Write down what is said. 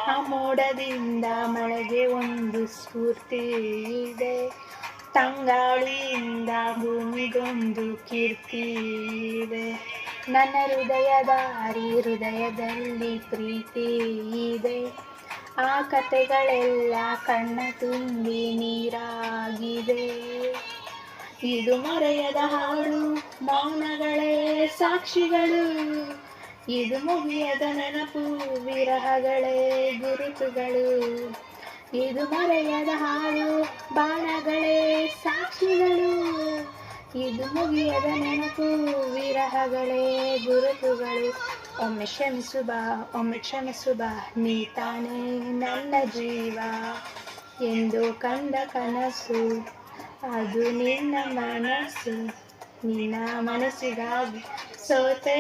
ಆ ಮೋಡದಿಂದ ಮಳೆಗೆ ಒಂದು ಸ್ಫೂರ್ತಿ ಇದೆ, ತಂಗಾಳಿಯಿಂದ ಭೂಮಿಗೊಂದು ಕೀರ್ತಿ ಇದೆ. ನನ್ನ ಹೃದಯದಲ್ಲಿ ಪ್ರೀತಿ ಇದೆ, ಆ ಕತೆಗಳೆಲ್ಲ ಕಣ್ಣ ತುಂಬಿ ನೀರಾಗಿದೆ. ಇದು ಮರೆಯದ ಹಾಡು, ಮೌನಗಳೇ ಸಾಕ್ಷಿಗಳು, ಇದು ಮುಗಿಯದ ನೆನಪು, ವಿರಹಗಳೇ ಗುರುತುಗಳು. ಇದು ಮರೆಯದ ಹಾಡು, ಬಾಣಗಳೇ ಸಾಕ್ಷಿಗಳು, ಇದು ಮುಗಿಯದ ನೆನಪು, ವಿರಹಗಳೇ ಗುರುತುಗಳು. ಒಮ್ಮೆ ಕ್ಷಮಿಸು ಬಾ, ನೀ ತಾನೇ ನನ್ನ ಜೀವ ಎಂದು ಕಂಡ ಕನಸು, ಅದು ನಿನ್ನ ಮನಸ್ಸು, ನಿನ್ನ ಮನಸ್ಸಿಗಾಗಿ ಸೋತೆ.